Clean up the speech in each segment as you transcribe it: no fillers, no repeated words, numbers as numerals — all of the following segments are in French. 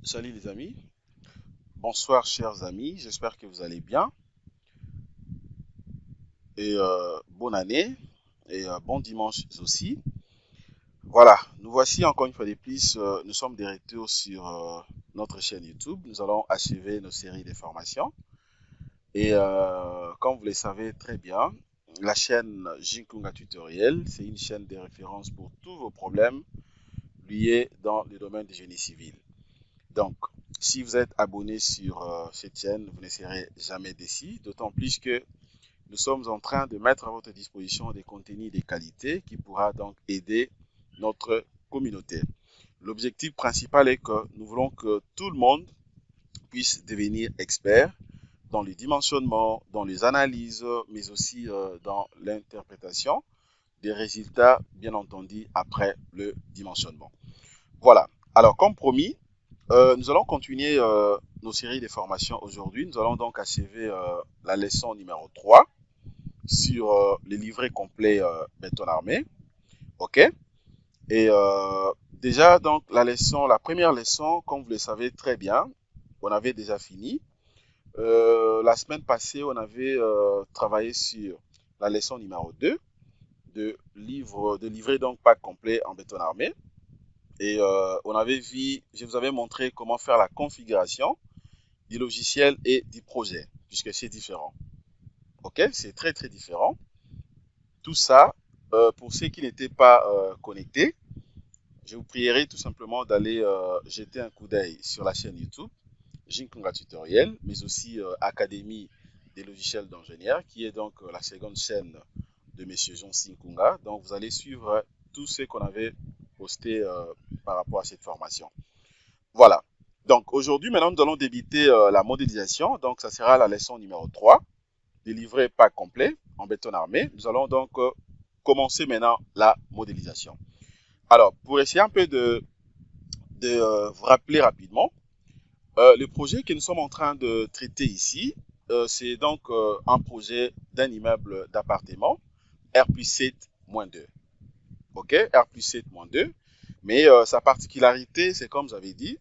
Salut les amis, bonsoir chers amis, j'espère que vous allez bien et bonne année et bon dimanche aussi. Voilà, nous voici encore une fois de plus, nous sommes de retour sur notre chaîne YouTube. Nous allons achever nos séries de formations et comme vous le savez très bien, la chaîne Jinkunga Tutoriel, c'est une chaîne de référence pour tous vos problèmes liés dans le domaine du génie civil. Donc, si vous êtes abonné sur cette chaîne, vous ne serez jamais déçu, d'autant plus que nous sommes en train de mettre à votre disposition des contenus de qualité qui pourra donc aider notre communauté. L'objectif principal est que nous voulons que tout le monde puisse devenir expert dans le dimensionnement, dans les analyses, mais aussi dans l'interprétation des résultats, bien entendu, après le dimensionnement. Voilà. Alors, comme promis, nous allons continuer nos séries de formations aujourd'hui. Nous allons donc achever la leçon numéro 3 sur le livret complet béton armé. OK? Et déjà, donc, la première leçon, comme vous le savez très bien, on avait déjà fini. La semaine passée, on avait travaillé sur la leçon numéro 2 de livret donc pack complet en béton armé. Et on avait vu, je vous avais montré comment faire la configuration du logiciel et du projet, puisque c'est différent. OK? C'est très, très différent. Tout ça, pour ceux qui n'étaient pas connectés, je vous prierai tout simplement d'aller jeter un coup d'œil sur la chaîne YouTube Jinkunga Tutoriel, mais aussi Académie des logiciels d'ingénieurs, qui est donc la seconde chaîne de M. Jean Sinkunga. Donc, vous allez suivre tout ce qu'on avait posté par rapport à cette formation. Voilà. Donc, aujourd'hui, maintenant, nous allons débuter la modélisation. Donc, ça sera la leçon numéro 3, délivré pas complet en béton armé. Nous allons donc commencer maintenant la modélisation. Alors, pour essayer un peu de vous rappeler rapidement, le projet que nous sommes en train de traiter ici, c'est donc un projet d'un immeuble d'appartement R plus 7-2. OK? R plus 7-2. Mais sa particularité, c'est comme j'avais dit,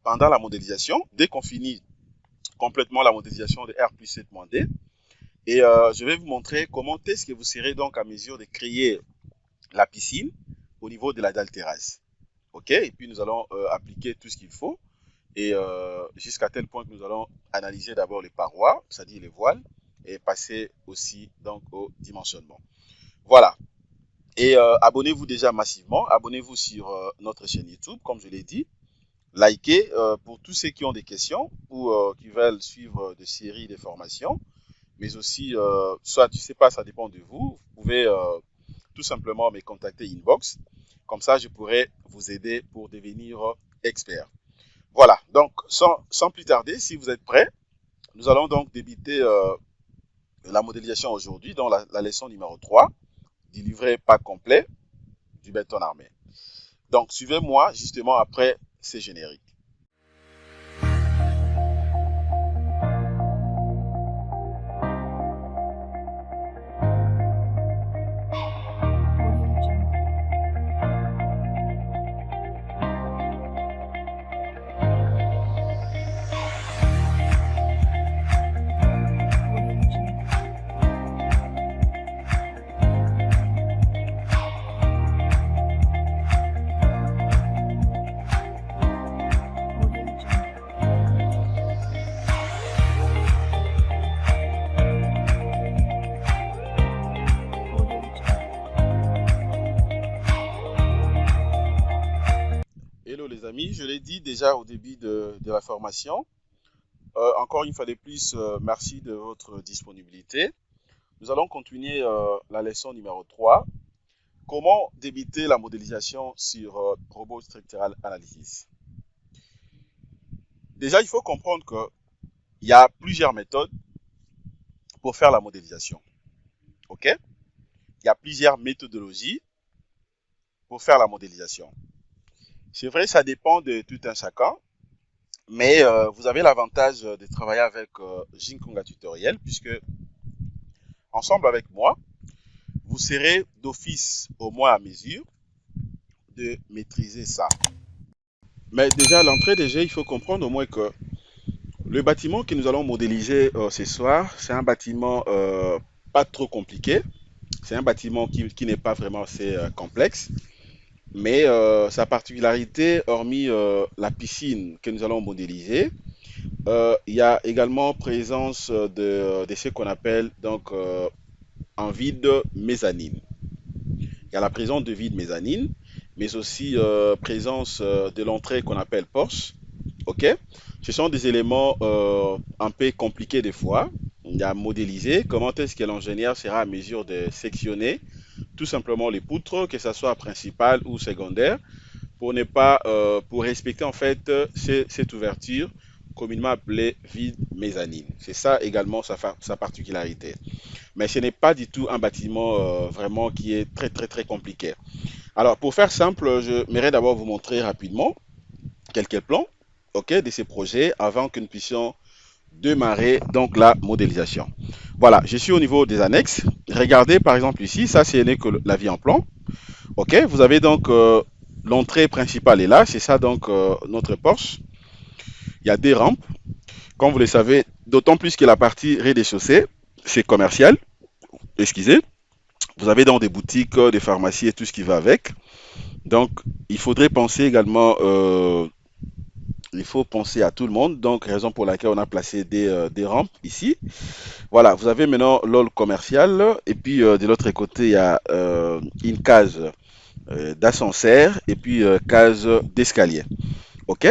pendant la modélisation, dès qu'on finit complètement la modélisation de R plus 7-2, et je vais vous montrer comment est-ce que vous serez donc à mesure de créer la piscine au niveau de la dalle terrasse. OK? Et puis nous allons appliquer tout ce qu'il faut et jusqu'à tel point que nous allons analyser d'abord les parois, c'est-à-dire les voiles, et passer aussi donc au dimensionnement. Voilà. Et abonnez-vous déjà massivement, abonnez-vous sur notre chaîne YouTube, comme je l'ai dit. Likez pour tous ceux qui ont des questions ou qui veulent suivre des séries de formations, mais aussi, soit, je ne sais pas, ça dépend de vous. Vous pouvez tout simplement me contacter inbox. Comme ça, je pourrai vous aider pour devenir expert. Voilà, donc sans plus tarder, si vous êtes prêts, nous allons donc débuter la modélisation aujourd'hui dans la leçon numéro 3 du livret pas complet du béton armé. Donc, suivez-moi justement après ces génériques. Hello les amis, je l'ai dit déjà au début de la formation. Encore une fois de plus, merci de votre disponibilité. Nous allons continuer la leçon numéro 3. Comment débuter la modélisation sur Robot Structural Analysis. Déjà, il faut comprendre qu'il y a plusieurs méthodes pour faire la modélisation. OK? Il y a plusieurs méthodologies pour faire la modélisation. C'est vrai, ça dépend de tout un chacun, mais vous avez l'avantage de travailler avec Jinkunga Tutoriel, puisque ensemble avec moi, vous serez d'office au moins à mesure de maîtriser ça. Mais déjà, à l'entrée des jeux, il faut comprendre au moins que le bâtiment que nous allons modéliser ce soir, c'est un bâtiment pas trop compliqué. C'est un bâtiment qui n'est pas vraiment assez complexe. Mais sa particularité, hormis la piscine que nous allons modéliser, il y a également présence de ce qu'on appelle donc un vide mezzanine. Il y a la présence de vide mezzanine, mais aussi présence de l'entrée qu'on appelle porche. Ok? Ce sont des éléments un peu compliqués des fois. Il y a modéliser. Comment est-ce que l'ingénieur sera à mesure de sectionner tout simplement les poutres, que ce soit principale ou secondaire, pour ne pas, pour respecter en fait cette ouverture communément appelée vide mezzanine. C'est ça également sa particularité. Mais ce n'est pas du tout un bâtiment vraiment qui est très très très compliqué. Alors pour faire simple, je m'aimerais d'abord vous montrer rapidement quelques plans, ok, de ces projets avant que nous puissions démarrer donc la modélisation. Voilà, je suis au niveau des annexes. Regardez par exemple ici, ça c'est que la vie en plan. Ok, vous avez donc l'entrée principale est là, c'est ça donc notre Porsche. Il y a des rampes, comme vous le savez, d'autant plus que la partie rez-de-chaussée, c'est commercial, excusez. Vous avez donc des boutiques, des pharmacies et tout ce qui va avec. Donc, il faudrait penser également, il faut penser à tout le monde. Donc, raison pour laquelle on a placé des rampes ici. Voilà, vous avez maintenant l'hall commercial. Et puis, de l'autre côté, il y a une case d'ascenseur et puis case d'escalier. OK?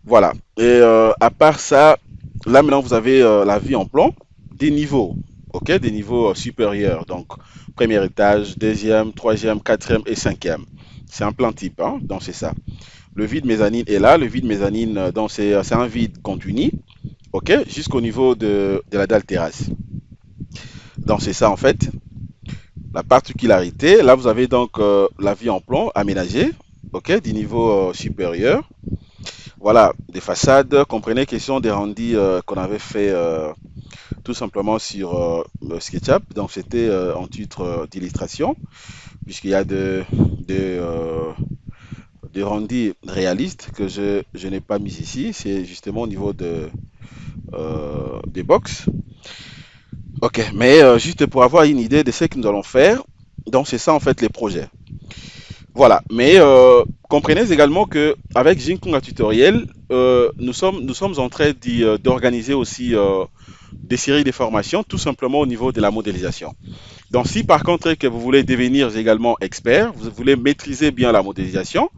Voilà. Et à part ça, là maintenant, vous avez la vue en plan des niveaux. OK? Des niveaux supérieurs. Donc, premier étage, deuxième, troisième, quatrième et cinquième. C'est un plan type, hein? Donc, c'est ça. Le vide mezzanine est là. Le vide mezzanine, donc c'est un vide continu. OK? Jusqu'au niveau de la dalle terrasse. Donc, c'est ça en fait. La particularité, là, vous avez donc la vue en plan aménagée. OK? Du niveau supérieur. Voilà, des façades, comprenez que ce sont des rendus qu'on avait fait tout simplement sur SketchUp. Donc c'était en titre d'illustration, puisqu'il y a des rendus réalistes que je n'ai pas mis ici. C'est justement au niveau des box. Ok, mais juste pour avoir une idée de ce que nous allons faire, donc c'est ça en fait les projets. Voilà, mais comprenez également que avec Jinkunga Tutoriel, nous sommes en train d'organiser aussi des séries de formations, tout simplement au niveau de la modélisation. Donc, si par contre que vous voulez devenir également expert, vous voulez maîtriser bien la modélisation,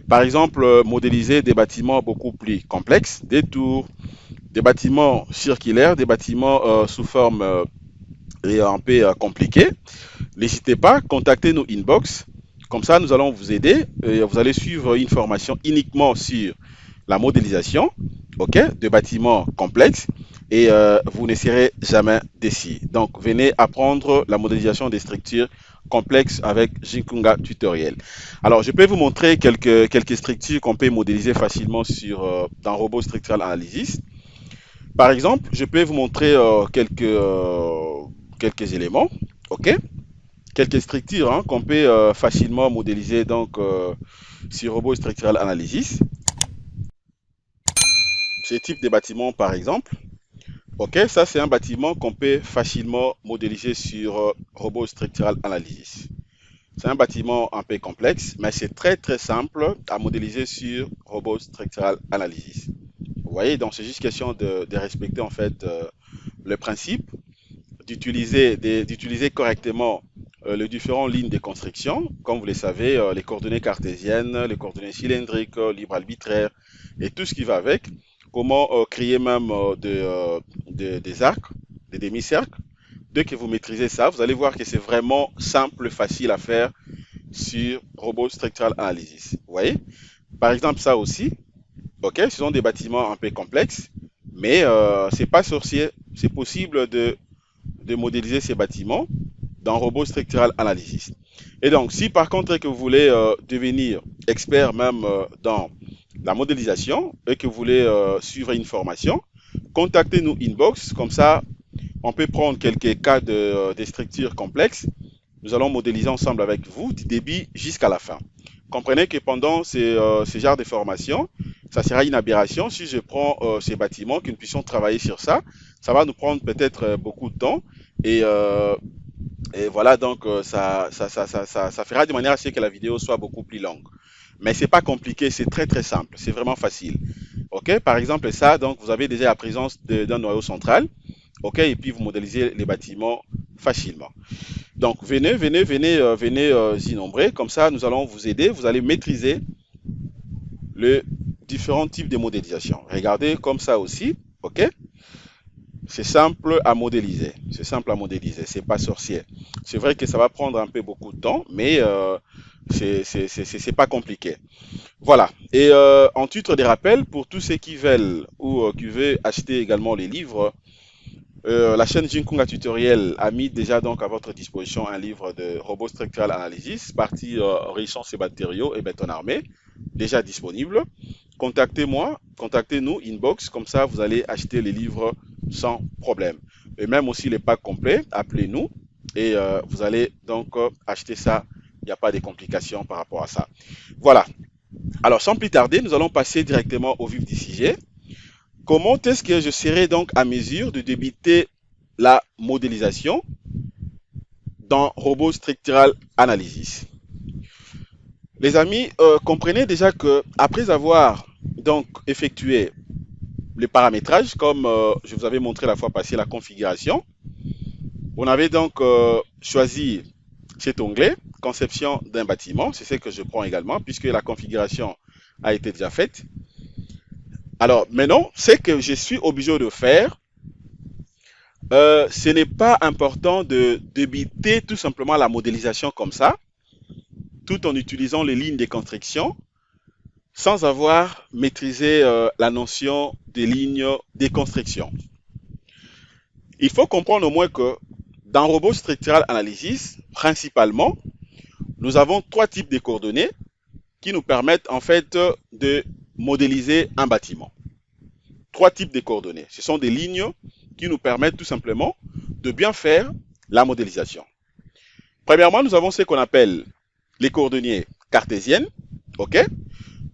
par exemple, modéliser des bâtiments beaucoup plus complexes, des tours, des bâtiments circulaires, des bâtiments sous forme et un peu compliquée, n'hésitez pas, contactez nos inbox. Comme ça, nous allons vous aider. Et vous allez suivre une formation uniquement sur la modélisation, ok, de bâtiments complexes. Et vous ne serez jamais déçus. Donc, venez apprendre la modélisation des structures complexes avec Jinkunga Tutoriel. Alors, je peux vous montrer quelques structures qu'on peut modéliser facilement dans Robot Structural Analysis. Par exemple, je peux vous montrer quelques éléments, ok? Quelques structures hein, qu'on peut facilement modéliser donc sur Robot Structural Analysis. Ce type de bâtiment, par exemple, ok, ça c'est un bâtiment qu'on peut facilement modéliser sur Robot Structural Analysis. C'est un bâtiment un peu complexe, mais c'est très très simple à modéliser sur Robot Structural Analysis. Vous voyez, donc c'est juste question de respecter en fait le principe d'utiliser correctement les différentes lignes de construction. Comme vous le savez, les coordonnées cartésiennes, les coordonnées cylindriques, libre arbitraire et tout ce qui va avec. Comment créer même des arcs, des demi-cercles. Dès que vous maîtrisez ça, vous allez voir que c'est vraiment simple, facile à faire sur Robot Structural Analysis. Vous voyez? Par exemple, ça aussi, ok, ce sont des bâtiments un peu complexes, mais c'est pas sorcier. C'est possible de modéliser ces bâtiments dans Robot Structural Analysis. Et donc, si par contre que vous voulez devenir expert même dans la modélisation et que vous voulez suivre une formation, contactez-nous inbox, comme ça on peut prendre quelques cas de structures complexes. Nous allons modéliser ensemble avec vous du début jusqu'à la fin. Comprenez que pendant ce genre de formation, ça sera une aberration. Si je prends ces bâtiments, que nous puissions travailler sur ça, ça va nous prendre peut-être beaucoup de temps. Et, euh, et voilà, donc ça fera de manière à ce que la vidéo soit beaucoup plus longue. Mais c'est pas compliqué, c'est très très simple, c'est vraiment facile. Ok, par exemple ça, donc vous avez déjà la présence d'un noyau central. Ok, et puis vous modélisez les bâtiments facilement. Donc venez y nombrer, comme ça nous allons vous aider, vous allez maîtriser les différents types de modélisation. Regardez comme ça aussi, ok? C'est simple à modéliser, c'est pas sorcier. C'est vrai que ça va prendre un peu beaucoup de temps, mais c'est pas compliqué. Voilà. Et en titre de rappel, pour tous ceux qui veulent ou qui veulent acheter également les livres, la chaîne Jinkunga Tutoriel a mis déjà donc à votre disposition un livre de robot structural analysis, partie enrichissant ces matériaux et béton armé, déjà disponible. Contactez-moi, contactez-nous, inbox, comme ça vous allez acheter les livres sans problème. Et même aussi les packs complets, appelez-nous et vous allez donc acheter ça. Il n'y a pas de complications par rapport à ça. Voilà. Alors sans plus tarder, nous allons passer directement au vif du sujet. Comment est-ce que je serai donc à mesure de débuter la modélisation dans Robot Structural Analysis? Les amis, comprenez déjà que après avoir donc effectué le paramétrage, comme je vous avais montré la fois passée la configuration, on avait donc choisi cet onglet, conception d'un bâtiment, c'est ce que je prends également, puisque la configuration a été déjà faite. Alors maintenant, ce que je suis obligé de faire, ce n'est pas important de débuter tout simplement la modélisation comme ça, tout en utilisant les lignes de construction, sans avoir maîtrisé la notion des lignes de construction. Il faut comprendre au moins que dans Robot Structural Analysis, principalement, nous avons trois types de coordonnées qui nous permettent en fait de modéliser un bâtiment. Trois types de coordonnées. Ce sont des lignes qui nous permettent tout simplement de bien faire la modélisation. Premièrement, nous avons ce qu'on appelle les coordonnées cartésiennes, ok,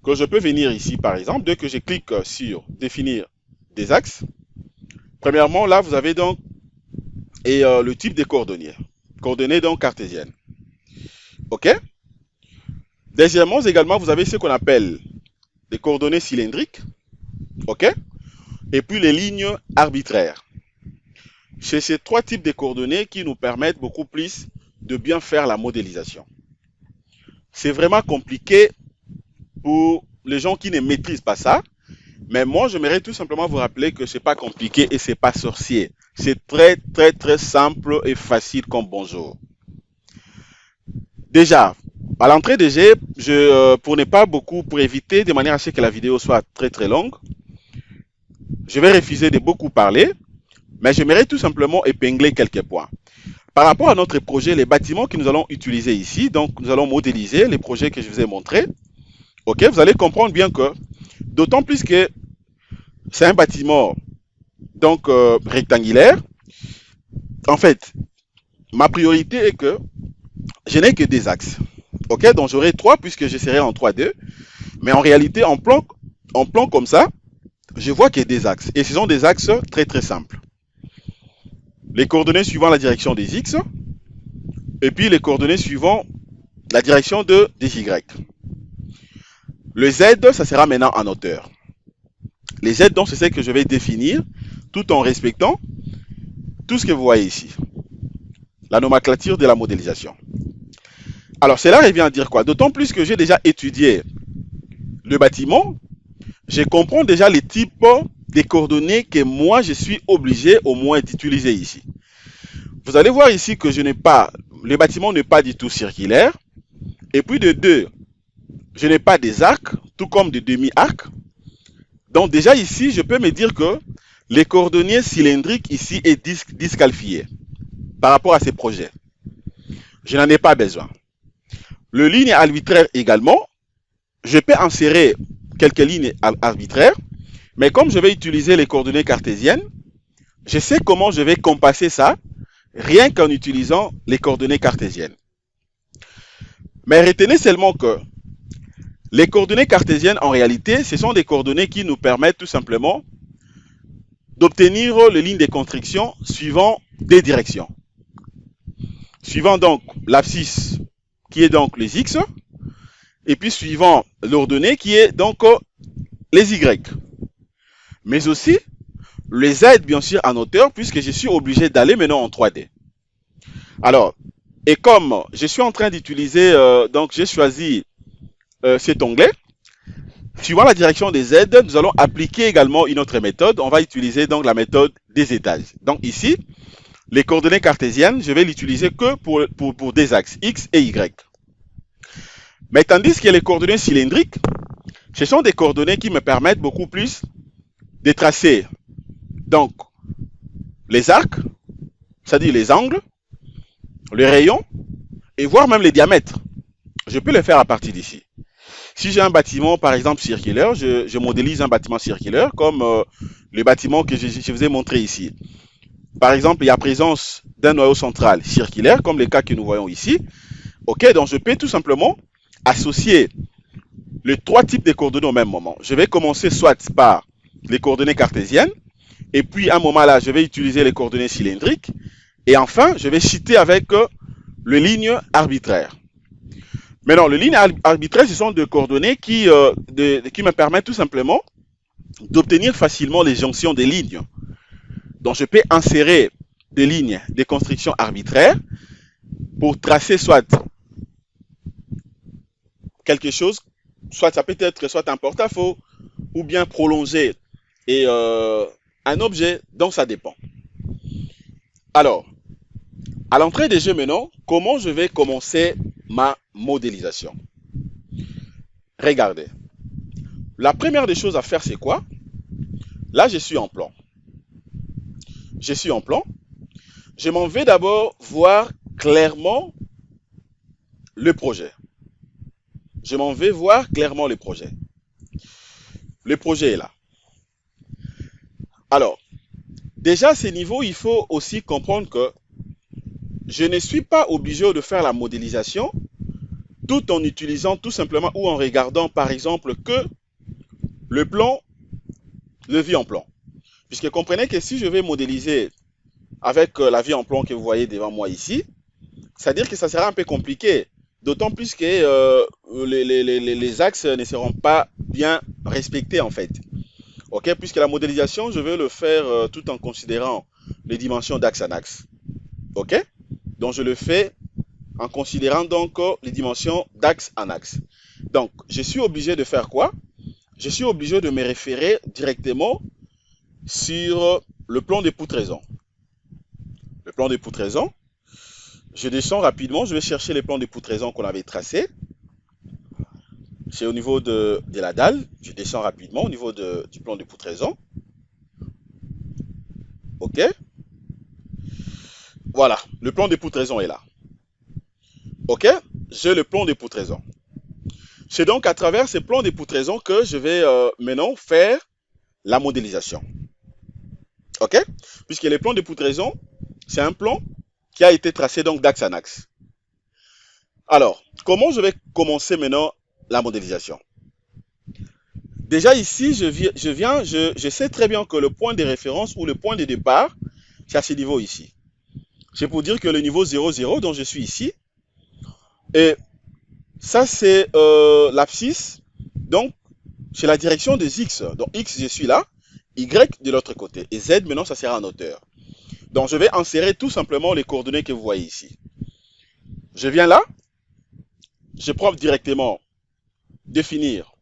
que je peux venir ici par exemple, dès que je clique sur définir des axes. Premièrement, là, vous avez donc le type de coordonnées donc cartésiennes, ok. Deuxièmement, également, vous avez ce qu'on appelle les coordonnées cylindriques, ok, et puis les lignes arbitraires. C'est ces trois types de coordonnées qui nous permettent beaucoup plus de bien faire la modélisation. C'est vraiment compliqué pour les gens qui ne maîtrisent pas ça, mais moi j'aimerais tout simplement vous rappeler que c'est pas compliqué et c'est pas sorcier. C'est très très très simple et facile comme bonjour. Déjà, à l'entrée de jeu, pour ne pas beaucoup, pour éviter de manière à ce que la vidéo soit très très longue, je vais refuser de beaucoup parler, mais j'aimerais tout simplement épingler quelques points. Par rapport à notre projet, les bâtiments que nous allons utiliser ici, donc nous allons modéliser les projets que je vous ai montrés. Ok, vous allez comprendre bien que, d'autant plus que c'est un bâtiment donc rectangulaire, en fait, ma priorité est que je n'ai que des axes. Ok, donc j'aurai trois puisque je serai en 3-2, mais en réalité, en plan comme ça, je vois qu'il y a des axes. Et ce sont des axes très très simples. Les coordonnées suivant la direction des X, et puis les coordonnées suivant la direction des Y. Le Z, ça sera maintenant en hauteur. Les Z, donc, c'est ce que je vais définir tout en respectant tout ce que vous voyez ici. La nomenclature de la modélisation. Alors, cela revient à dire quoi? D'autant plus que j'ai déjà étudié le bâtiment, je comprends déjà les types de coordonnées que moi, je suis obligé au moins d'utiliser ici. Vous allez voir ici que le bâtiment n'est pas du tout circulaire. Et puis de deux, je n'ai pas des arcs, tout comme des demi-arcs. Donc déjà ici, je peux me dire que les coordonnées cylindriques ici est disqualifié par rapport à ces projets. Je n'en ai pas besoin. Le ligne arbitraire également, je peux insérer quelques lignes arbitraires, mais comme je vais utiliser les coordonnées cartésiennes, je sais comment je vais compasser ça rien qu'en utilisant les coordonnées cartésiennes. Mais retenez seulement que Les coordonnées cartésiennes, en réalité, ce sont des coordonnées qui nous permettent tout simplement d'obtenir les lignes de construction suivant des directions. Suivant donc l'abscisse qui est donc les X, et puis suivant l'ordonnée qui est donc les Y. Mais aussi les Z bien sûr en hauteur puisque je suis obligé d'aller maintenant en 3D. Alors, et comme je suis en train d'utiliser, donc j'ai choisi cet onglet, suivant la direction des Z, nous allons appliquer également une autre méthode. On va utiliser donc la méthode des étages. Donc ici, les coordonnées cartésiennes, je vais l'utiliser que pour des axes X et Y. Mais tandis que les coordonnées cylindriques, ce sont des coordonnées qui me permettent beaucoup plus de tracer donc les arcs, c'est-à-dire les angles, les rayons, et voire même les diamètres. Je peux le faire à partir d'ici. Si j'ai un bâtiment, par exemple, circulaire, je modélise un bâtiment circulaire comme le bâtiment que je vous ai montré ici. Par exemple, il y a présence d'un noyau central circulaire, comme le cas que nous voyons ici. Ok, donc je peux tout simplement associer les trois types de coordonnées au même moment. Je vais commencer soit par les coordonnées cartésiennes, et puis à un moment là, je vais utiliser les coordonnées cylindriques, et enfin, je vais citer avec les lignes arbitraires. Maintenant, les lignes arbitraires, ce sont des coordonnées qui me permettent tout simplement d'obtenir facilement les jonctions des lignes. Donc, je peux insérer des lignes de construction arbitraires pour tracer soit quelque chose, soit ça peut être soit un porte-à-faux, ou bien prolonger et un objet, donc ça dépend. Alors, à l'entrée des jeux maintenant, comment je vais commencer ma modélisation? Regardez. La première des choses à faire, c'est quoi? Là, je suis en plan. Je suis en plan. Je m'en vais d'abord voir clairement le projet. Je m'en vais voir clairement le projet. Le projet est là. Alors, déjà à ce niveau, il faut aussi comprendre que je ne suis pas obligé de faire la modélisation tout en utilisant tout simplement ou en regardant par exemple que le plan, le vie en plan. Puisque comprenez que si je vais modéliser avec la vie en plan que vous voyez devant moi ici, c'est-à-dire que ça sera un peu compliqué. D'autant plus que les axes ne seront pas bien respectés en fait. Ok, puisque la modélisation, je vais le faire tout en considérant les dimensions d'axe en axe. Ok, donc je le fais en considérant donc les dimensions d'axe en axe. Donc, je suis obligé de faire quoi? Je suis obligé de me référer directement sur le plan de poutraison. Le plan de poutraison, je descends rapidement, je vais chercher les plans de poutraison qu'on avait tracés. C'est au niveau de la dalle, je descends rapidement au niveau du plan de poutraison. Ok. Voilà, le plan de poutraison est là. Ok, j'ai le plan de poutraison. C'est donc à travers ces plans de poutraison que je vais maintenant faire la modélisation. Ok, puisque les plans de poutraison, c'est un plan qui a été tracé donc d'axe en axe. Alors, comment je vais commencer maintenant la modélisation? Déjà ici, je sais très bien que le point de référence ou le point de départ, c'est à ce niveau ici. C'est pour dire que le niveau 0, 0 dont je suis ici, et ça c'est l'abscisse, donc c'est la direction des X. Donc X, je suis là, Y de l'autre côté, et Z maintenant ça sera en hauteur. Donc je vais insérer tout simplement les coordonnées que vous voyez ici. Je viens là, je prends directement définir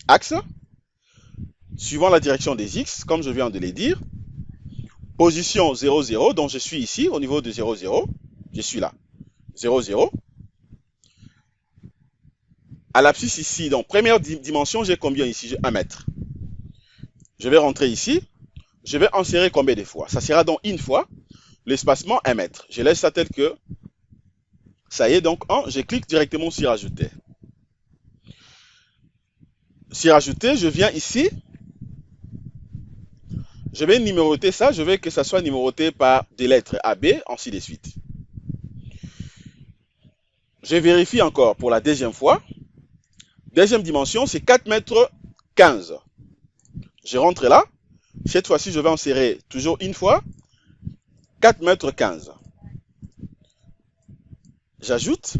axe, suivant la direction des X, comme je viens de les dire. Position 0, 0, donc je suis ici, au niveau de 0, 0, je suis là. 0, 0. À l'abscisse ici, donc première dimension, j'ai combien ici? J'ai 1 mètre. Je vais rentrer ici, je vais insérer combien de fois? Ça sera donc une fois, l'espacement 1 mètre. Je laisse ça tel que, ça y est, donc je clique directement sur ajouter. Sur ajouter, je viens ici, je vais numéroter ça, je veux que ça soit numéroté par des lettres AB, ainsi de suite. Je vérifie encore pour la deuxième fois. Deuxième dimension, c'est 4 mètres 15. Je rentre là. Cette fois-ci, je vais insérer toujours une fois 4 mètres 15. J'ajoute.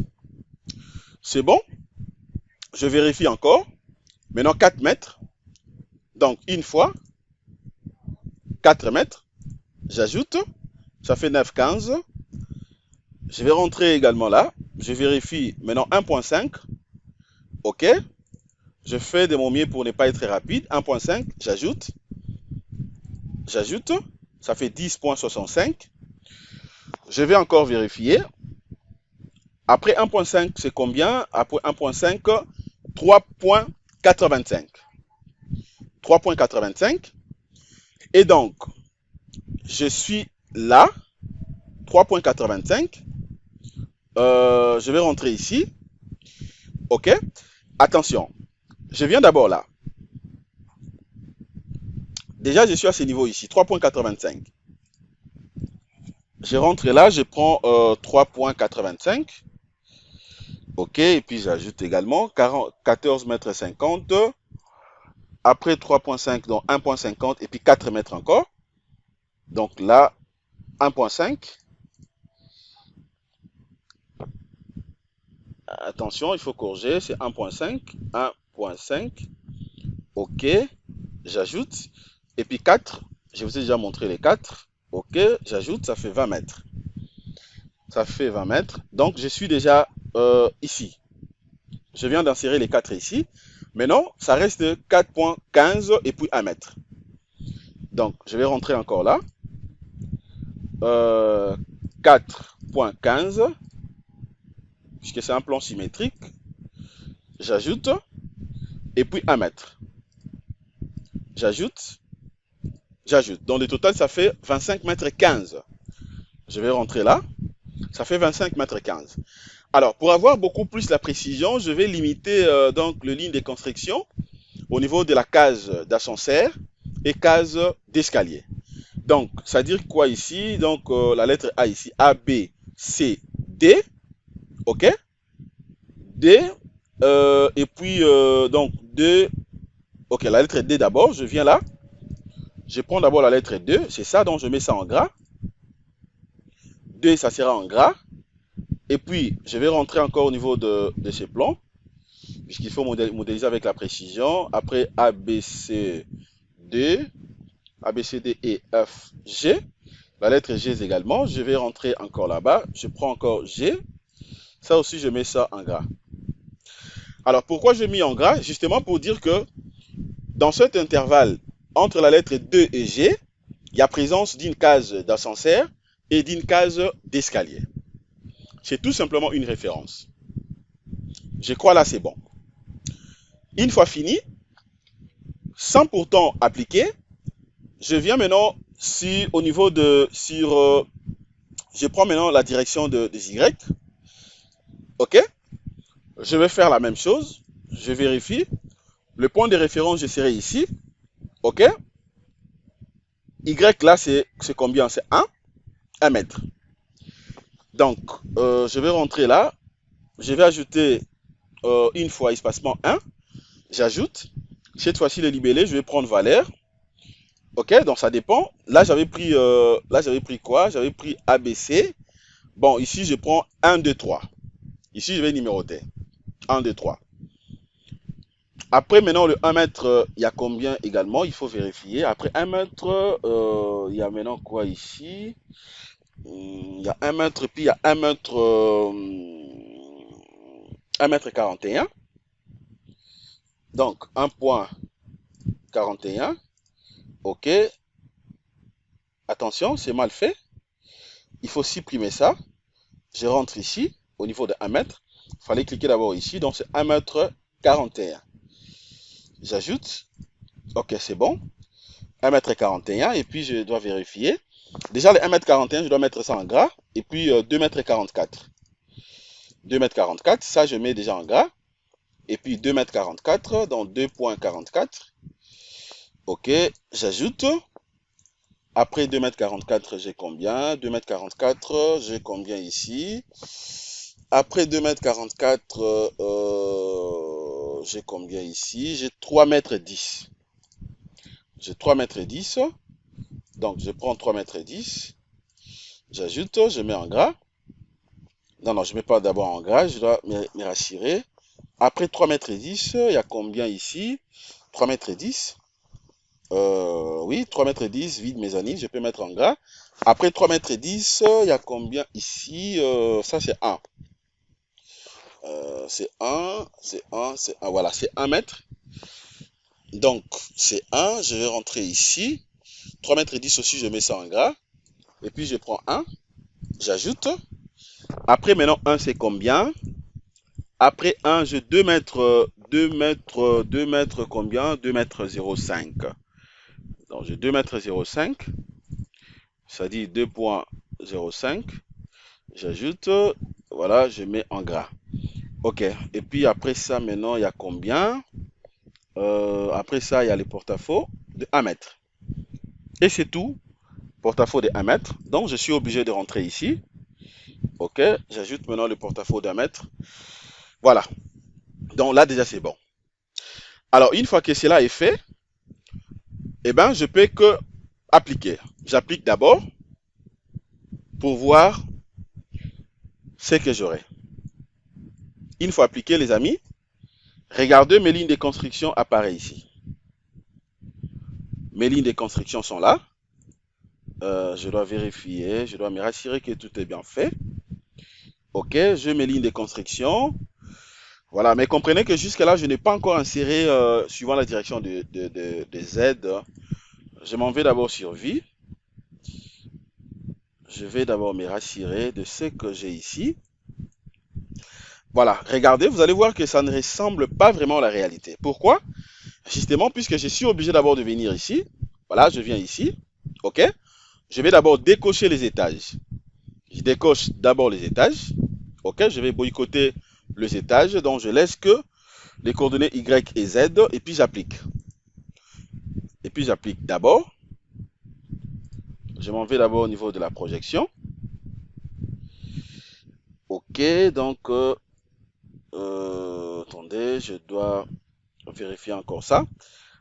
C'est bon. Je vérifie encore. Maintenant 4 mètres. Donc une fois 4 mètres. J'ajoute. Ça fait 9, 15. Je vais rentrer également là. Je vérifie maintenant 1.5. OK. Je fais de mon mieux pour ne pas être rapide. 1.5. J'ajoute. J'ajoute. Ça fait 10.65. Je vais encore vérifier. Après 1.5, c'est combien? Après 1.5, 3.85. 3.85. Et donc, je suis là. 3.85. Je vais rentrer ici. OK. Attention. Je viens d'abord là. Déjà, je suis à ce niveau ici. 3.85. Je rentre là. Je prends 3.85. OK. Et puis, j'ajoute également 14 mètres 50. Après 3.5, donc 1.50 et puis 4 mètres encore. Donc là, 1.5. Attention, il faut corriger, c'est 1.5. 1.5. OK. J'ajoute. Et puis 4. Je vous ai déjà montré les 4. OK. J'ajoute, ça fait 20 mètres. Ça fait 20 mètres. Donc, je suis déjà ici. Je viens d'insérer les 4 ici. Maintenant, ça reste 4.15 et puis 1 mètre. Donc, je vais rentrer encore là. 4.15. Puisque c'est un plan symétrique. J'ajoute. Et puis 1 mètre. J'ajoute. J'ajoute. Donc, le total, ça fait 25 mètres 15. Je vais rentrer là. Ça fait 25 mètres 15. Alors, pour avoir beaucoup plus la précision, je vais limiter donc le ligne de construction au niveau de la case d'ascenseur et case d'escalier. Donc, ça veut dire quoi ici? Donc, la lettre A ici, A, B, C, D. OK? D. Et puis, donc, 2. OK, la lettre D d'abord, je viens là. Je prends d'abord la lettre 2, c'est ça, donc je mets ça en gras. 2, ça sera en gras. Et puis, je vais rentrer encore au niveau de ces plans, puisqu'il faut modéliser avec la précision. Après A, B, C, D, A, B, C, D, E, F, G. La lettre G également. Je vais rentrer encore là-bas. Je prends encore G. Ça aussi, je mets ça en gras. Alors, pourquoi je mets en gras? Justement pour dire que dans cet intervalle entre la lettre 2 et G, il y a présence d'une case d'ascenseur et d'une case d'escalier. C'est tout simplement une référence. Je crois là, c'est bon. Une fois fini, sans pourtant appliquer, je viens maintenant au niveau de... je prends maintenant la direction des Y. OK? Je vais faire la même chose. Je vérifie. Le point de référence, je serai ici. OK? Y là, c'est combien? C'est 1 mètre. Donc, je vais rentrer là. Je vais ajouter une fois espacement 1. J'ajoute. Cette fois-ci, le libellé, je vais prendre valeur. OK, donc ça dépend. Là, j'avais pris quoi? J'avais pris ABC. Bon, ici, je prends 1, 2, 3. Ici, je vais numéroter. 1, 2, 3. Après, maintenant, le 1 mètre, il y a combien également? Il faut vérifier. Après 1 mètre, il y a maintenant quoi ici? Il y a 1 mètre, puis il y a 1 mètre, 1 mètre 41. Donc, 1.41. OK. Attention, c'est mal fait. Il faut supprimer ça. Je rentre ici, au niveau de 1 mètre. Il fallait cliquer d'abord ici. Donc, c'est 1 mètre 41. J'ajoute. OK, c'est bon. 1 mètre 41. Et puis, je dois vérifier. Déjà, le 1 mètre 41, je dois mettre ça en gras. Et puis, 2 mètres 44. 2 mètres 44, ça, je mets déjà en gras. Et puis, 2 mètres 44, donc 2.44. OK, j'ajoute. Après 2 mètres 44, j'ai combien? 2 mètres 44, j'ai combien ici? Après 2 mètres 44, j'ai combien ici? J'ai 3 mètres 10. J'ai 3 mètres 10. Donc, je prends 3 mètres 10. J'ajoute, je mets en gras. Non, non, je ne mets pas d'abord en gras. Je dois me rassurer. Après 3 mètres 10, il y a combien ici? 3 mètres 10. Oui, 3 mètres 10, vide mezzanine, je peux mettre en gras. Après 3 mètres 10, il y a combien ici? Ça, c'est 1. C'est 1, c'est 1, c'est 1. Voilà, c'est 1 mètre. Donc, c'est 1. Je vais rentrer ici. 3 mètres 10 aussi, je mets ça en gras. Et puis, je prends 1. J'ajoute. Après, maintenant, 1, c'est combien? Après 1, j'ai 2 mètres, 2 mètres, 2 mètres combien? 2 mètres 0,5. Donc, j'ai 2 mètres 0,5. Ça dit 2,05. J'ajoute, voilà, je mets en gras. Ok, et puis après ça, maintenant, il y a combien? Après ça, il y a le porte-à-faux de 1 mètre. Et c'est tout, porte-à-faux de 1 mètre. Donc, je suis obligé de rentrer ici. Ok, j'ajoute maintenant le porte-à-faux d'1 mètre. Voilà, donc là, déjà, c'est bon. Alors, une fois que cela est fait, eh ben, je peux que appliquer. J'applique d'abord pour voir ce que j'aurai. Une fois appliqué, les amis, regardez mes lignes de construction apparaissent ici. Mes lignes de construction sont là. Je dois vérifier, je dois me rassurer que tout est bien fait. Ok, je mes lignes de construction. Voilà, mais comprenez que jusque là, je n'ai pas encore inséré, suivant la direction de Z. Je m'en vais d'abord sur vie. Je vais d'abord me rassurer de ce que j'ai ici. Voilà, regardez, vous allez voir que ça ne ressemble pas vraiment à la réalité. Pourquoi? Justement, puisque je suis obligé d'abord de venir ici. Voilà, je viens ici. Ok, je vais d'abord décocher les étages. Je décoche d'abord les étages. Ok, je vais boycotter les étages. Donc, je laisse que les coordonnées Y et Z. Et puis, j'applique. Et puis, j'applique d'abord. Je m'en vais d'abord au niveau de la projection. Ok, donc, attendez, je dois vérifier encore ça.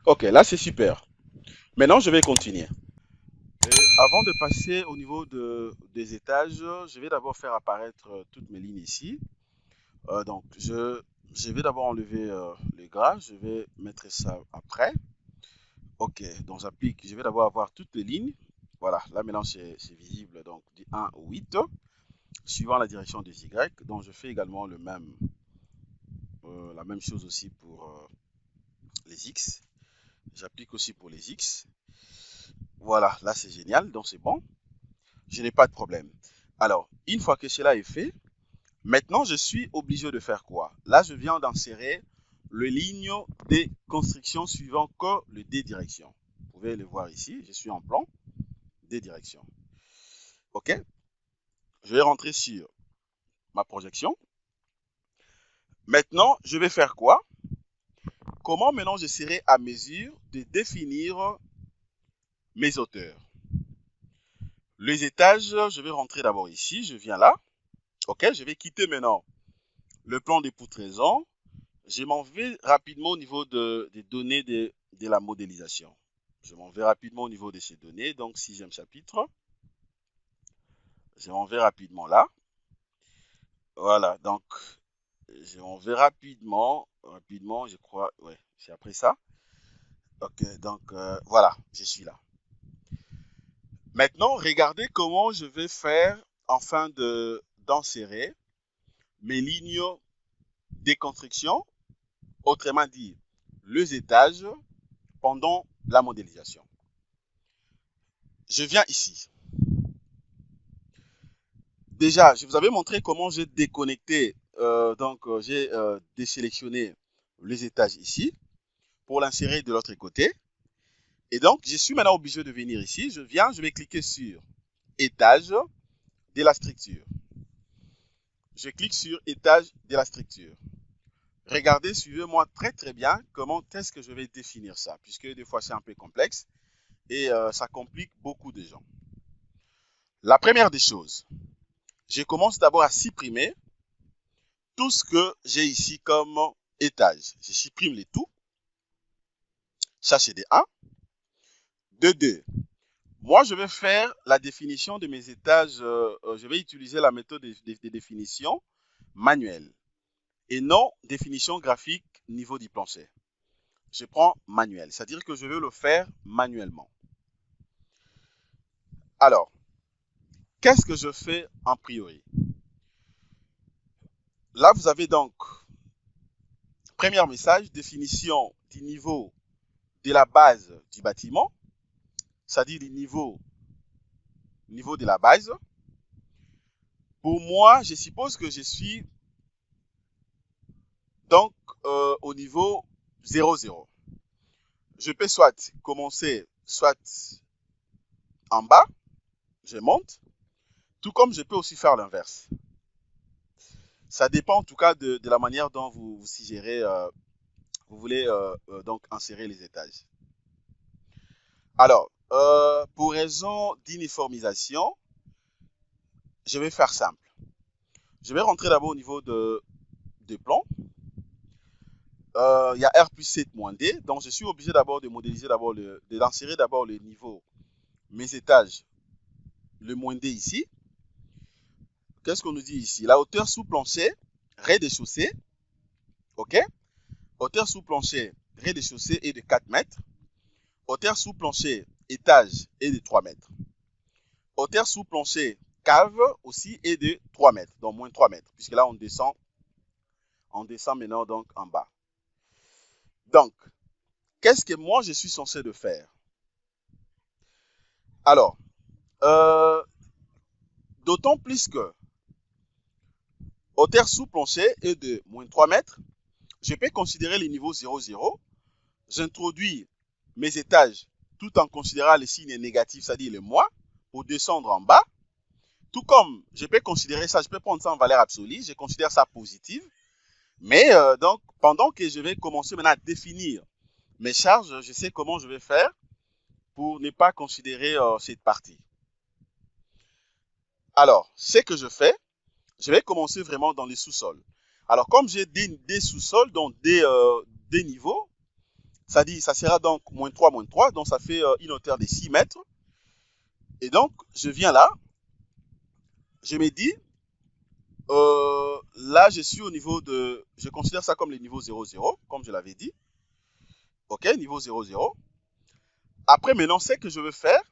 Ok, là, c'est super. Maintenant, je vais continuer. Et avant de passer au niveau des étages, je vais d'abord faire apparaître toutes mes lignes ici. Donc, je vais d'abord enlever les gras. Je vais mettre ça après. Ok, donc j'applique. Je vais d'abord avoir toutes les lignes. Voilà, là maintenant c'est visible. Donc, du 1 au 8, suivant la direction des Y. Donc, je fais également la même chose aussi pour les X. J'applique aussi pour les X. Voilà, là c'est génial. Donc, c'est bon. Je n'ai pas de problème. Alors, une fois que cela est fait, maintenant, je suis obligé de faire quoi? Là, je viens d'insérer le ligne des constructions suivant que le D direction. Vous pouvez le voir ici, je suis en plan, D direction. OK? Je vais rentrer sur ma projection. Maintenant, je vais faire quoi? Comment maintenant je serai à mesure de définir mes hauteurs? Les étages, je vais rentrer d'abord ici, je viens là. OK? Je vais quitter maintenant le plan des poutraisons. Je m'en vais rapidement au niveau des données de la modélisation. Je m'en vais rapidement au niveau de ces données. Donc, 6e chapitre. Je m'en vais rapidement là. Voilà. Donc, je m'en vais rapidement, je crois. Ouais, c'est après ça. Ok. Donc, voilà, je suis là. Maintenant, regardez comment je vais faire afin d'insérer mes lignes de construction. Autrement dit, les étages pendant la modélisation. Je viens ici. Déjà, je vous avais montré comment j'ai déconnecté, j'ai désélectionné les étages ici pour l'insérer de l'autre côté. Et donc, je suis maintenant obligé de venir ici. Je viens, je vais cliquer sur étage de la structure. Je clique sur étage de la structure. Regardez, suivez-moi très très bien comment est-ce que je vais définir ça, puisque des fois c'est un peu complexe et ça complique beaucoup de gens. La première des choses, je commence d'abord à supprimer tout ce que j'ai ici comme étages. Je supprime les tout. Ça, c'est de 1. De 2. Moi, je vais faire la définition de mes étages. Je vais utiliser la méthode de définition manuelle et non définition graphique niveau du plancher. Je prends manuel, c'est-à-dire que je veux le faire manuellement. Alors, qu'est-ce que je fais en priori? Là, vous avez donc, premier message, définition du niveau de la base du bâtiment, c'est-à-dire du niveau de la base. Pour moi, je suppose que je suis donc au niveau 0,0. Je peux soit commencer, soit en bas, je monte, tout comme je peux aussi faire l'inverse. Ça dépend en tout cas de la manière dont vous suggérez, vous voulez donc insérer les étages. Alors, pour raison d'uniformisation, je vais faire simple. Je vais rentrer d'abord au niveau de plan. Il y a R plus 7 moins D, donc je suis obligé d'abord de modéliser d'abord, d'insérer d'abord le niveau, mes étages, le moins D ici. Qu'est-ce qu'on nous dit ici? La hauteur sous plancher, rez-de-chaussée, ok? Hauteur sous plancher, rez-de-chaussée est de 4 mètres. Hauteur sous plancher, étage est de 3 mètres. Hauteur sous plancher, cave aussi est de 3 mètres, donc moins 3 mètres, puisque là on descend maintenant donc en bas. Donc, qu'est-ce que moi je suis censé de faire? Alors, d'autant plus que hauteur sous plancher est de moins 3 mètres, je peux considérer les niveaux 0, 0. J'introduis mes étages tout en considérant les signes négatifs, c'est-à-dire le moins, pour descendre en bas. Tout comme je peux considérer ça, je peux prendre ça en valeur absolue, je considère ça positive. Mais donc, pendant que je vais commencer maintenant à définir mes charges, je sais comment je vais faire pour ne pas considérer cette partie. Alors, ce que je fais, je vais commencer vraiment dans les sous-sols. Alors, comme j'ai des sous-sols, donc des niveaux, ça sera donc moins 3, donc ça fait une hauteur de 6 mètres. Et donc, je viens là, je me dis, là, je suis au niveau de, je considère ça comme le niveau 0, 0, comme je l'avais dit. Ok, niveau 0, 0. Après, maintenant, ce que je veux faire,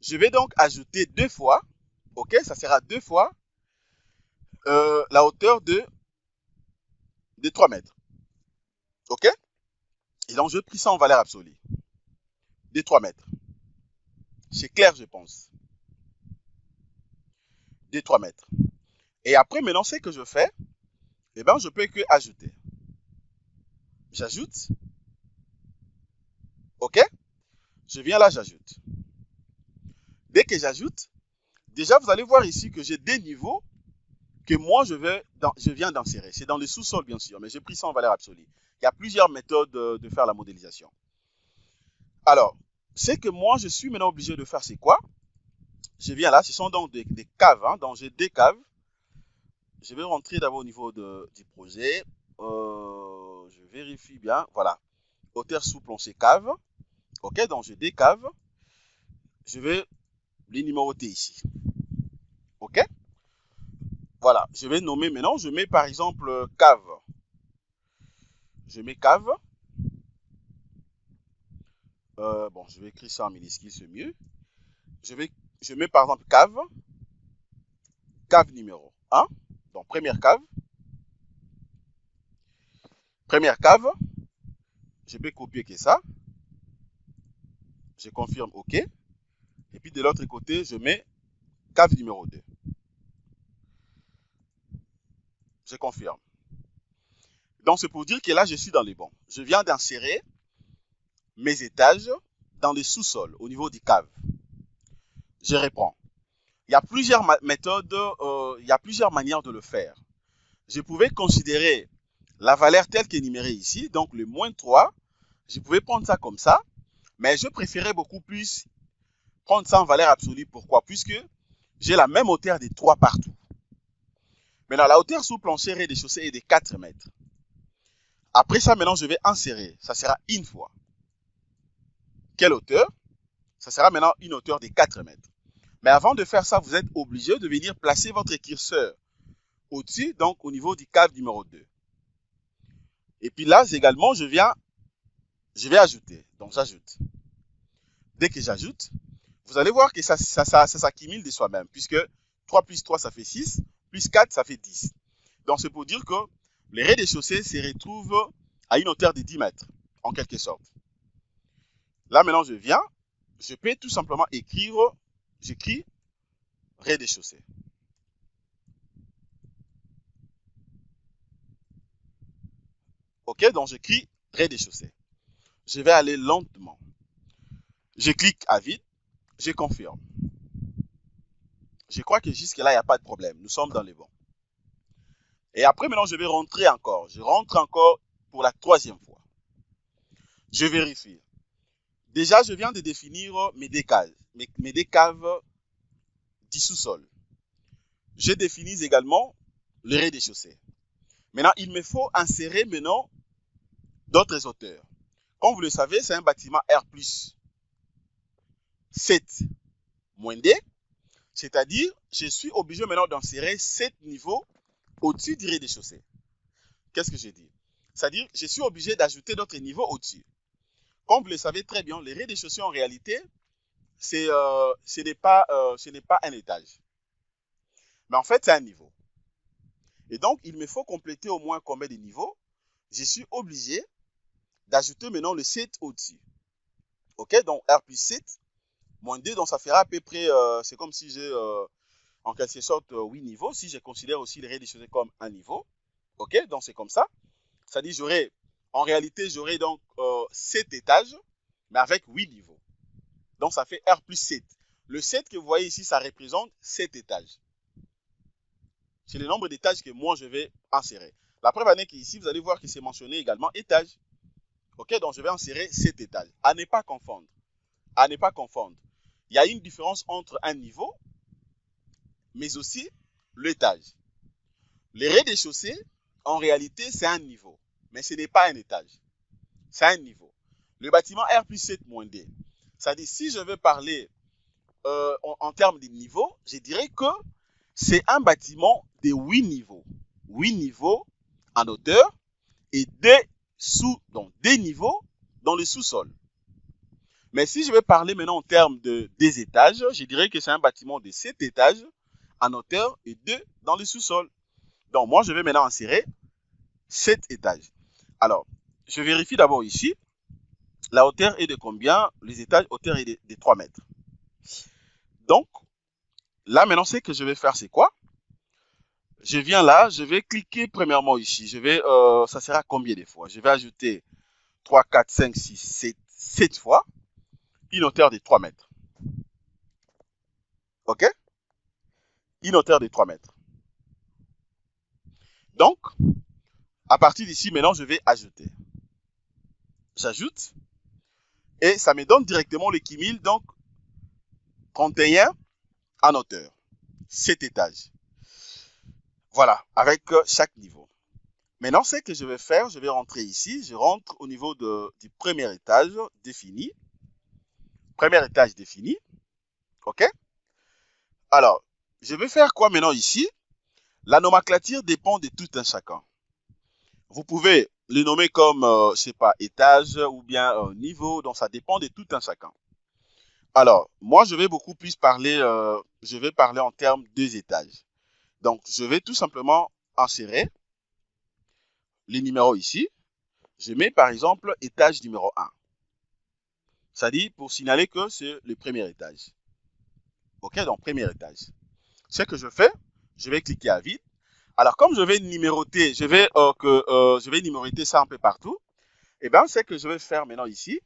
je vais donc ajouter 2 fois, ok, ça sera 2 fois la hauteur de 3 mètres. Ok? Et donc, je pris ça en valeur absolue. De 3 mètres. C'est clair, je pense. De 3 mètres. Et après, maintenant, ce que je fais, eh bien, je peux que ajouter. J'ajoute. Ok? Je viens là, j'ajoute. Dès que j'ajoute, déjà, vous allez voir ici que j'ai des niveaux que moi, je viens d'insérer. C'est dans le sous-sol, bien sûr, mais j'ai pris ça en valeur absolue. Il y a plusieurs méthodes de faire la modélisation. Alors, ce que moi, je suis maintenant obligé de faire, c'est quoi? Je viens là, ce sont donc des caves. Hein, donc, j'ai des caves. Je vais rentrer d'abord au niveau du projet. Je vérifie bien. Voilà. Hauteur sous plancher cave. Ok, donc j'ai des caves. Je vais les numéroter ici. Ok? Voilà. Je vais nommer maintenant. Je mets par exemple cave. Je mets cave. Bon, je vais écrire ça en minuscule, c'est mieux. Je mets par exemple cave. Cave numéro 1. Donc, première cave. Première cave. Je peux copier que ça. Je confirme OK. Et puis de l'autre côté, je mets cave numéro 2. Je confirme. Donc, c'est pour dire que là, je suis dans les bons. Je viens d'insérer mes étages dans les sous-sols au niveau du cave. Je reprends. Il y a plusieurs méthodes, il y a plusieurs manières de le faire. Je pouvais considérer la valeur telle qu'elle est numérée ici, donc le moins 3. Je pouvais prendre ça comme ça, mais je préférais beaucoup plus prendre ça en valeur absolue. Pourquoi? Puisque j'ai la même hauteur de 3 partout. Maintenant, la hauteur sous plancher rez-de-chaussée est de 4 mètres. Après ça, maintenant, je vais insérer. Ça sera une fois. Quelle hauteur? Ça sera maintenant une hauteur de 4 mètres. Mais avant de faire ça, vous êtes obligé de venir placer votre curseur au-dessus, donc au niveau du cave numéro 2. Et puis là, également, je vais ajouter. Donc, j'ajoute. Dès que j'ajoute, vous allez voir que ça s'accumule de soi-même, puisque 3 plus 3, ça fait 6, plus 4, ça fait 10. Donc, c'est pour dire que le rez-de-chaussée se retrouve à une hauteur de 10 mètres, en quelque sorte. Là, maintenant, je peux tout simplement j'écris rez-de-chaussée. Ok, donc j'écris rez-de-chaussée. Je vais aller lentement. Je clique à vide, je confirme. Je crois que jusque-là, il n'y a pas de problème. Nous sommes dans les bons. Et après, maintenant, je vais rentrer encore. Je rentre encore pour la 3e fois. Je vérifie. Déjà, je viens de définir mes décaves, mes décaves du sous-sol. Je définis également le rez-de-chaussée. Maintenant, il me faut insérer maintenant d'autres hauteurs. Comme vous le savez, c'est un bâtiment R plus 7 moins D. C'est-à-dire, je suis obligé maintenant d'insérer 7 niveaux au-dessus du rez-de-chaussée. Qu'est-ce que j'ai dit? C'est-à-dire, je suis obligé d'ajouter d'autres niveaux au-dessus. Comme vous le savez très bien, le rez-de-chaussée en réalité, ce n'est pas un étage. Mais en fait, c'est un niveau. Et donc, il me faut compléter au moins combien de niveaux? Je suis obligé d'ajouter maintenant le 7 au-dessus. Ok, donc R plus 7 moins 2, donc ça fera à peu près, c'est comme si j'ai en quelque sorte 8 niveaux, si je considère aussi le rez-de-chaussée comme un niveau. Ok, donc c'est comme ça. C'est-à-dire, en réalité, j'aurai donc 7 étages, mais avec 8 niveaux. Donc ça fait R plus 7. Le 7 que vous voyez ici, ça représente 7 étages. C'est le nombre d'étages que moi, je vais insérer. La preuve en est qu'ici, vous allez voir que c'est mentionné également étage. Ok, donc je vais insérer 7 étages. À ne pas confondre. À ne pas confondre. Il y a une différence entre un niveau, mais aussi l'étage. Le rez-de-chaussée, en réalité, c'est un niveau. Mais ce n'est pas un étage. C'est un niveau. Le bâtiment R plus 7 moins D. C'est-à-dire, si je veux parler en termes de niveau, je dirais que c'est un bâtiment de 8 niveaux. 8 niveaux en hauteur et donc des niveaux dans le sous-sol. Mais si je vais parler maintenant en termes des étages, je dirais que c'est un bâtiment de 7 étages en hauteur et 2 dans le sous-sol. Donc, moi, je vais maintenant insérer 7 étages. Alors, je vérifie d'abord ici. La hauteur est de combien? Les étages, hauteur est de 3 mètres. Donc, là, maintenant, ce que je vais faire, c'est quoi? Je viens là, je vais cliquer premièrement ici. Ça sera combien de fois? Je vais ajouter 3, 4, 5, 6, 7 fois une hauteur de 3 mètres. OK? Une hauteur de 3 mètres. Donc, à partir d'ici, maintenant, je vais ajouter. J'ajoute. Et ça me donne directement le cumul, donc 31 en hauteur. 7 étages. Voilà, avec chaque niveau. Maintenant, ce que je vais faire, je vais rentrer ici. Je rentre au niveau du premier étage défini. Premier étage défini. OK? Alors, je vais faire quoi maintenant ici? La nomenclature dépend de tout un chacun. Vous pouvez le nommer comme, je sais pas, étage ou bien niveau. Donc, ça dépend de tout un chacun. Alors, moi, je vais beaucoup plus parler, je vais parler en termes deux étages. Donc, je vais tout simplement insérer les numéros ici. Je mets par exemple étage numéro 1. C'est-à-dire pour signaler que c'est le premier étage. OK, donc premier étage. Ce que je fais, je vais cliquer à vide. Alors, comme je vais numéroter, je vais numéroter ça un peu partout. Et bien, ce que je vais faire maintenant ici,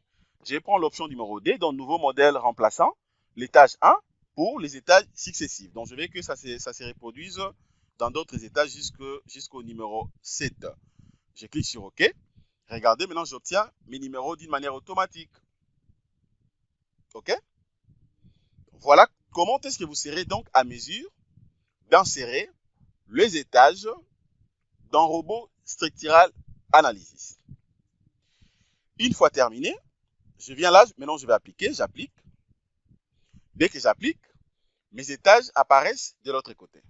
je prends l'option numéro D, donc nouveau modèle remplaçant l'étage 1 pour les étages successifs. Donc, je veux que ça se reproduise dans d'autres étages jusqu'au numéro 7. Je clique sur OK. Regardez, maintenant, j'obtiens mes numéros d'une manière automatique. OK? Voilà comment est-ce que vous serez donc à mesure d'insérer les étages dans Robot Structural Analysis. Une fois terminé, je viens là, maintenant je vais appliquer, j'applique. Dès que j'applique, mes étages apparaissent de l'autre côté.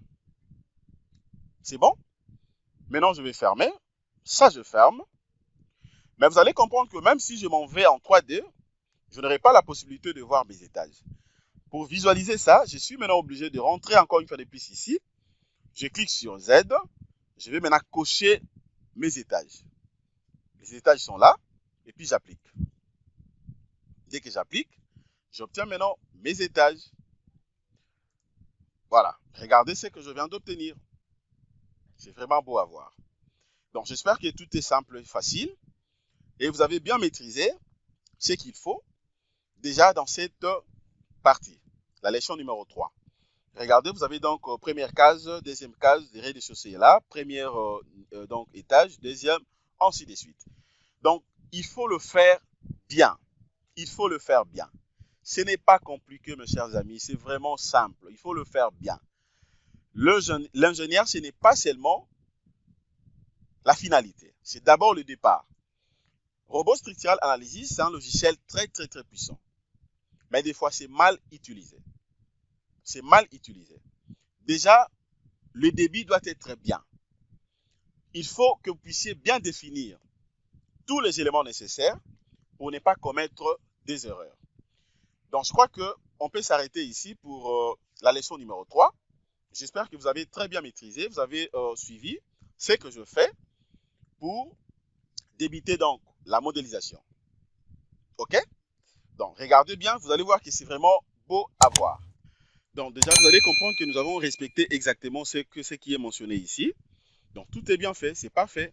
C'est bon? Maintenant je vais fermer. Ça, je ferme. Mais vous allez comprendre que même si je m'en vais en 3D, je n'aurai pas la possibilité de voir mes étages. Pour visualiser ça, je suis maintenant obligé de rentrer encore une fois de plus ici. Je clique sur Z. Je vais maintenant cocher mes étages. Les étages sont là. Et puis j'applique. Dès que j'applique, j'obtiens maintenant mes étages. Voilà. Regardez ce que je viens d'obtenir. C'est vraiment beau à voir. Donc j'espère que tout est simple et facile. Et vous avez bien maîtrisé ce qu'il faut déjà dans cette partie. La leçon numéro 3. Regardez, vous avez donc première case, deuxième case, rez-de-chaussée là, première donc étage, deuxième, ainsi de suite. Donc, il faut le faire bien. Il faut le faire bien. Ce n'est pas compliqué, mes chers amis, c'est vraiment simple. Il faut le faire bien. L'ingénieur, ce n'est pas seulement la finalité, c'est d'abord le départ. Robot Structural Analysis, c'est un logiciel très puissant. Mais des fois, c'est mal utilisé. C'est mal utilisé. Déjà, le débit doit être bien. Il faut que vous puissiez bien définir tous les éléments nécessaires pour ne pas commettre des erreurs. Donc, je crois qu'on peut s'arrêter ici pour la leçon numéro 3. J'espère que vous avez très bien maîtrisé, vous avez suivi ce que je fais pour débuter donc la modélisation. OK? Donc, regardez bien, vous allez voir que c'est vraiment beau à voir. Donc, déjà, vous allez comprendre que nous avons respecté exactement ce qui est mentionné ici. Donc, tout est bien fait, c'est parfait.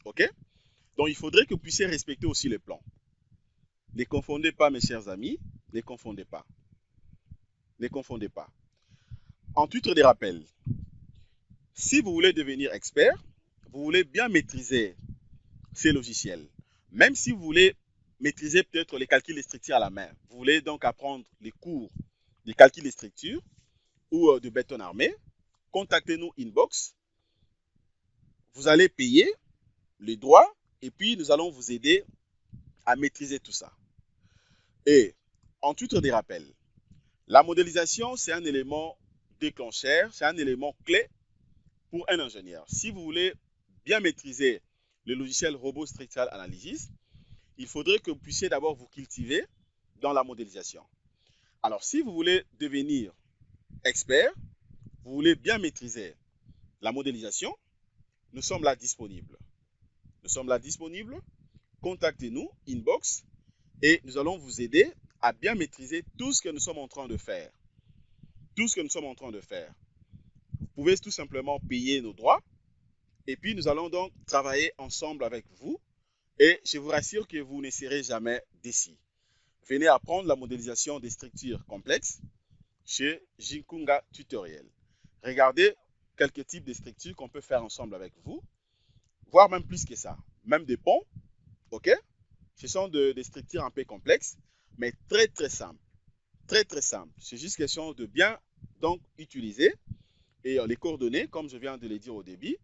OK? Donc, il faudrait que vous puissiez respecter aussi les plans. Ne confondez pas, mes chers amis. Ne confondez pas. Ne confondez pas. En titre de rappel, si vous voulez devenir expert, vous voulez bien maîtriser ces logiciels. Même si vous voulez maîtriser peut-être les calculs de structure à la main, vous voulez donc apprendre les cours de calcul de structure ou de béton armé, contactez-nous inbox. Vous allez payer les droits et puis nous allons vous aider à maîtriser tout ça. Et en titre de rappel, la modélisation, c'est un élément déclencheur, c'est un élément clé pour un ingénieur. Si vous voulez bien maîtriser le logiciel Robot Structural Analysis, il faudrait que vous puissiez d'abord vous cultiver dans la modélisation. Alors, si vous voulez devenir expert, vous voulez bien maîtriser la modélisation, nous sommes là disponibles. Nous sommes là disponibles. Contactez-nous, inbox, et nous allons vous aider à bien maîtriser tout ce que nous sommes en train de faire. Tout ce que nous sommes en train de faire. Vous pouvez tout simplement payer nos droits et puis nous allons donc travailler ensemble avec vous et je vous rassure que vous ne serez jamais déçus. Venez apprendre la modélisation des structures complexes chez Jinkunga Tutoriel. Regardez quelques types de structures qu'on peut faire ensemble avec vous, voire même plus que ça. Même des ponts, ok? Ce sont des structures un peu complexes, mais très simples. Très simples. C'est juste question de bien donc utiliser et les coordonnées, comme je viens de les dire au début,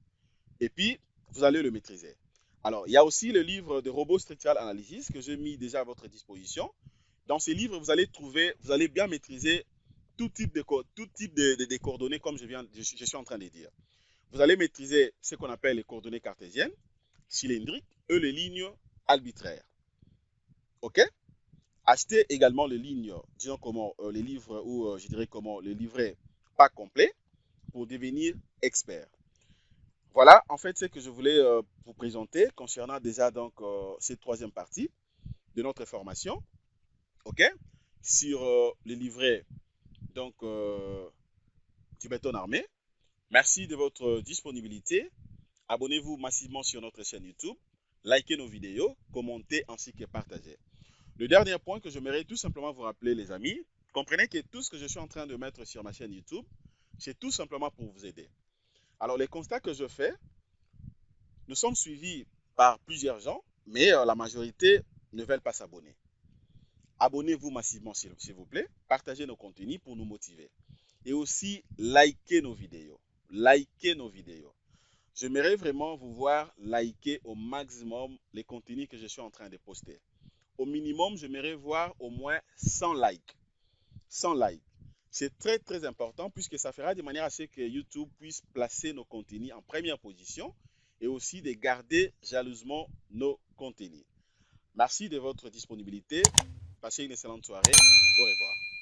et puis vous allez le maîtriser. Alors, il y a aussi le livre de Robot Structural Analysis que j'ai mis déjà à votre disposition. Dans ces livres, vous allez bien maîtriser tout type de coordonnées, comme je suis en train de dire. Vous allez maîtriser ce qu'on appelle les coordonnées cartésiennes, cylindriques et les lignes arbitraires. OK? Achetez également les lignes, disons comment, les livres ou je dirais comment, le livret pas complet pour devenir expert. Voilà, en fait, ce que je voulais vous présenter concernant déjà donc cette troisième partie de notre formation, ok, sur les livrets donc du béton armé. Merci de votre disponibilité. Abonnez-vous massivement sur notre chaîne YouTube, likez nos vidéos, commentez ainsi que partagez. Le dernier point que j'aimerais tout simplement vous rappeler, les amis, comprenez que tout ce que je suis en train de mettre sur ma chaîne YouTube, c'est tout simplement pour vous aider. Alors, les constats que je fais, nous sommes suivis par plusieurs gens, mais la majorité ne veulent pas s'abonner. Abonnez-vous massivement, s'il vous plaît. Partagez nos contenus pour nous motiver. Et aussi, likez nos vidéos. Likez nos vidéos. J'aimerais vraiment vous voir liker au maximum les contenus que je suis en train de poster. Au minimum, j'aimerais voir au moins 100 likes. 100 likes. C'est très très important puisque ça fera de manière à ce que YouTube puisse placer nos contenus en première position et aussi de garder jalousement nos contenus. Merci de votre disponibilité. Passez une excellente soirée. Au revoir.